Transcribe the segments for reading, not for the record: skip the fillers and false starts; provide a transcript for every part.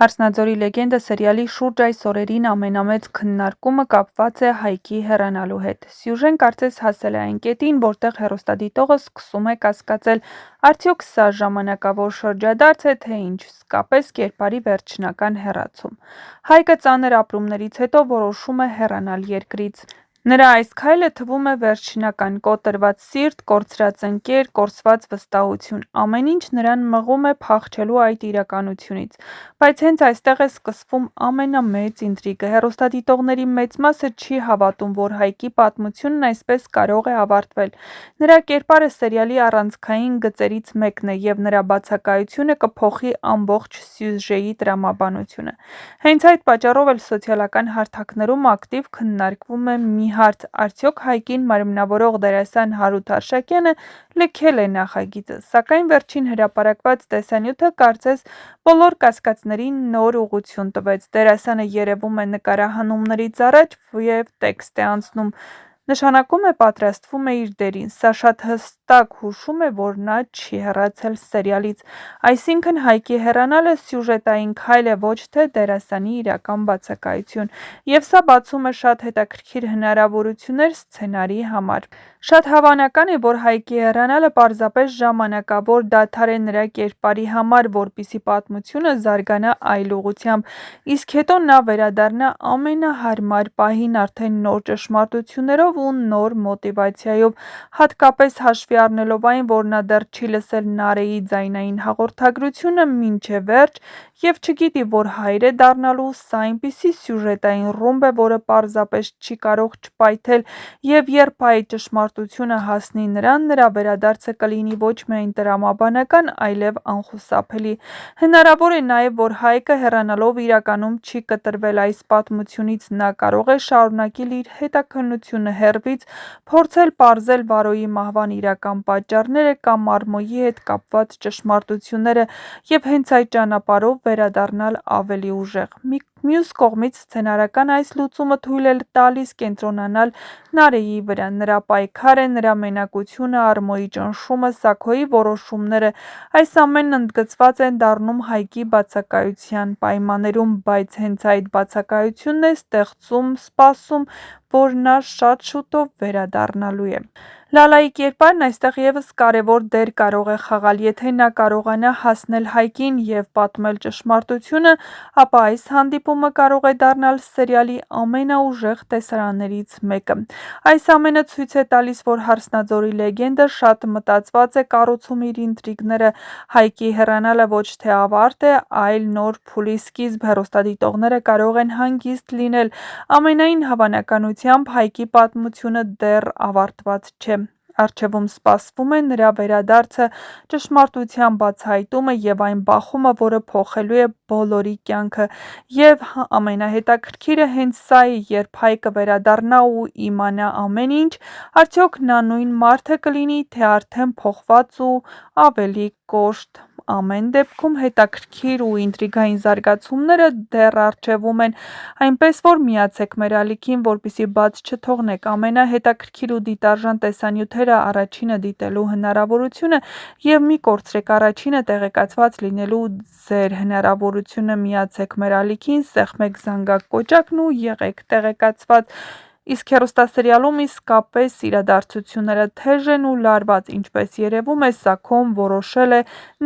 Հարսնաձորի լեգենդը սերիալի շուրջ այս օրերին ամենամեծ քննարկումը կապված է Հայկի հեռանալու հետ։ Սյուժեն կարծես հասել է այն կետին, որտեղ հեռուստադիտողը սկսում է կասկածել, արդյոք սա ժամանակավոր շրջադարձ է, թե իսկապես կերպարի վերջնական հեռացում։ Հայկը ծանր ապրումներից հետո որոշում է հեռանալ երկրից։ Նրա այս քայլը թվում է վերջնական՝ կոտրված սիրտ, կորցրած ընկեր, կորսված վստահություն, ամեն ինչ նրան մղում է փախչելու այդ իրականությունից։ Բայց հենց այստեղ է սկսվում ամենամեծ ինտրիգը։ Հեռուստադիտողների մեծ մասը չի հավատում, որ Հայկի պատմությունն այսպես կարող է ավարտվել։ Նրա կերպարը սերիալի առանցքային գծերից մեկն է, և նրա բացակայությունը կփոխի ամբողջ սյուժեի տրամաբանությունը։ Հենց այդ պատճառով էլ սոցիալական հարթակներում ակտիվ քննարկվում է մի հարց՝ արդյոք Հայկին մարմնավորող դերասան Հարութ Արշակյանը լքել է նախագիծը։ Սակայն վերջին հրապարակված տեսանյութը կարծես բոլոր կասկածներին նոր ուղղություն տվեց։ Դերասանը երևում է նկարահանումներից առաջ և տեքստ է անցնում, նշանակում է պատրաստվում է իր դերին։ Սա շատ հստակ հուշում է, որ նա չի հեռացել սերիալից։ Այսինքն Հայկի հեռանալը սյուժետային քայլ է, ոչ թե դերասանի իրական բացակայություն։ Եվ սա բացում է շատ հետաքրքիր հնարավորություններ սցենարի համար։ Շատ հավանական է, որ Հայկի հեռանալը պարզապես ժամանակավոր դադար է նրա կերպարի համար, որպեսզի պատմությունը զարգանա այլ ուղղությամբ, իսկ հետո նա վերադառնա ամենահարմար պահին, արդեն նոր ճշմարտություններով ու նոր մոտիվացիայով, հատկապես հաշվի առնելով այն, որ նա դեռ չի լսել Նարէի ձայնային հաղորդագրությունը մինչև վերջ և չգիտի, որ հայր է դառնալու։ Սա այնպիսի սյուժետային ռումբ է, որը պարզապես չի կարող չպայթել, և երբ այդ ճշմարտությունը հասնի նրան, նրա վերադարձը կլինի ոչ միայն տրամաբանական, այլև անխուսափելի։ Հնարավոր է նաև, որ Հայկը հեռանալով իրականում չի կտրվել այս պատմությունից, նա կարող է շարունակել իր հետաքննությունը հեռվից, փորձել պարզել Վարոյի մահվան իրական պատճառները կամ Արմոյի հետ կապված ճշմարտությունները և հենց այդ ճանապարհով վերադառնալ ավելի ուժեղ։ Մյուս կողմից սցենարական այս լուծումը թույլ է տալիս կենտրոնանալ Նարէի վրա։ Նրա պայքարը, նրա մենակությունը, Արմոյի ճնշումը, Սաքոյի որոշումները, այս ամենն ընդգծված է դառնում Հայկի բացակայության պայմաններում, բայց հենց այդ բացակայությունն է ստեղծում սպասում, որ նա շատ շուտով վերադառնալու է։ Լալայի կերպարն այստեղ ևս կարևոր դեր կարող է խաղալ։ Եթե նա կարողանա հասնել Հայկին և պատմել ճշմարտությունը, ապա այս հանդիպումը կարող է դառնալ սերիալի ամենաուժեղ տեսարաններից մեկը։ Այս ամենը ցույց է տալիս, որ Հարսնաձորի լեգենդը շատ մտածված է կառուցում իր ինտրիգները։ Հայկի հեռանալը ոչ թե ավարտ է, այլ նոր փուլի սկիզբ։ Հեռուստադիտողները կարող են հանգիստ լինել։ Ամենայն հավանականությամբ Հայկի պատմությունը դեռ ավարտված չէ։ Առջևում սպասվում է նրա վերադարձը, ճշմարտության բացահայտումը և այն բախումը, որը փոխելու է բոլորի կյանքը։ Եվ ամենահետաքրքիրը հենց սա է, երբ Հայկը վերադառնա ու իմանա ամեն ինչ, արդյոք նա նույն մարդը կլինի, թե արդեն փոխված ու ավելի կոշտ։ Ամեն դեպքում հետաքրքիր ու ինտրիգային զարգացումները դեռ առջևում են, այնպես որ միացեք մեր ալիքին, որպեսզի բաց չթողնեք ամենահետաքրքիր ու դիտարժան տեսանյութերը առաջինը դիտելու հնարավորությունը և մի կորցրեք առաջինը տեղեկացված լինելու ձեր հնարավորությունը։ Միացեք մեր ալիքին, սեղմեք զանգակ կոճակն ու եղեք տեղեկացված։ Իսկ հեռուստասերիալում իսկապես իրադարձությունները թեժ են ու լարված։ Ինչպես երևում է, Սաքոն որոշել է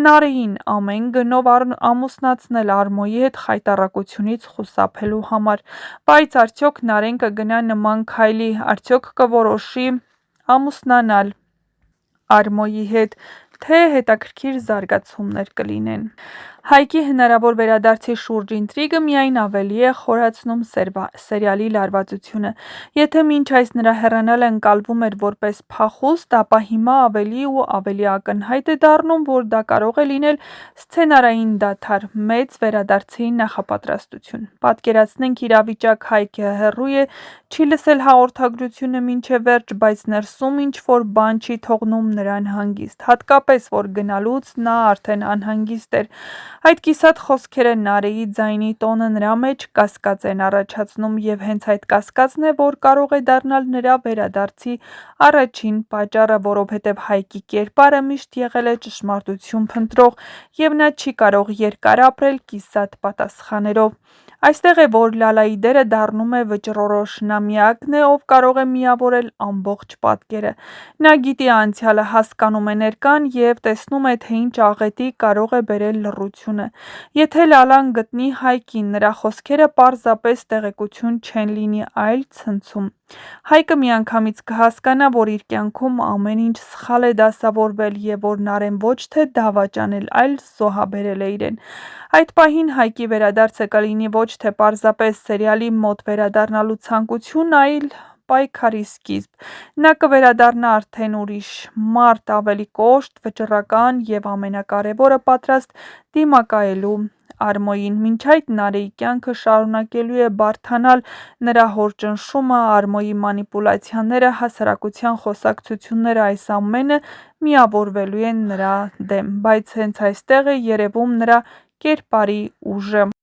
Նարէին ամեն գնով ամուսնացնել Արմոյի հետ խայտառակությունից խուսափելու համար։ Բայց արդյոք Նարէն կգնա նման քայլի, արդյոք կորոշի ամուսնանալ Արմոյի հետ, թե հետաքրքիր զարգացումներ կլինեն։ Հայկի հնարավոր վերադարձի շուրջ ինտրիգը միայն ավելի է խորացնում սերիալի լարվածությունը։ Եթե մինչ այս նրա հեռանալը ընկալվում էր որպես փախուստ, ապա հիմա ավելի ու ավելի ակնհայտ է դառնում, որ դա կարող է լինել սցենարային դադար, մեծ վերադարձի նախապատրաստություն։ Պատկերացնենք իրավիճակ՝ Հայկը հեռու է, չի լսել հաղորդագրությունը մինչև վերջ, բայց ներսում ինչ-որ բան չի թողնում նրան հանգիստ, հատկապես որ գնալուց նա արդեն անհանգիստ էր։ Այդ կիսատ խոսքերը Նարեի ձայնի տոնը նրա մեջ կասկած են առաջացնում, և հենց այդ կասկածն է, որ կարող է դառնալ նրա վերադարձի առաջին պատճառը, որովհետև Հայկի կերպարը միշտ եղել է ճշմարտություն փնտրող, և նա չի կարող երկար ապրել կիսատ պատասխաններով։ Այստեղ է, որ Լալայի դերը դառնում է վճռորոշ, նա միակն է, ով կարող է միավորել ամբողջ պատկերը։ Նա գիտի անցյալը, հասկանում է ներկան և տեսնում է, թե ինչ աղետի կարող է բերել լռությունը։ Եթե Լալան գտնի Հայկին, նրա խոսքերը պարզապես տեղեկություն չեն լինի, այլ ցնցում։ Հայկը միանգամից կհասկանա, որ իր կյանքում ամեն ինչ սխալ է դասավորվել, և որ Նարեն ոչ թե դավաճանել, այլ զոհաբերել է իրեն։ Այդ պահին Հայկի վերադարձը կլինի ոչ թե պարզապես սերիալի մոտ վերադառնալու ցանկություն, այլ պայքարի սկիզբ։ Նա կվերադառնա արդեն ուրիշ մարդ, ավելի կոշտ, վճռական և ամենակարևորը՝ պատրաստ դիմակայելու Արմոյին։ Մինչ այդ Նարեի կյանքը շարունակելու է բարդանալ, նրա հոր ճնշումը, Արմոյի մանիպուլյացիաները, հասարակության խոսակցությունները, այս ամենը միավորվելու են նրա դեմ։ Բայց հենց այստեղ է երևում նրա կերպարի ուժը։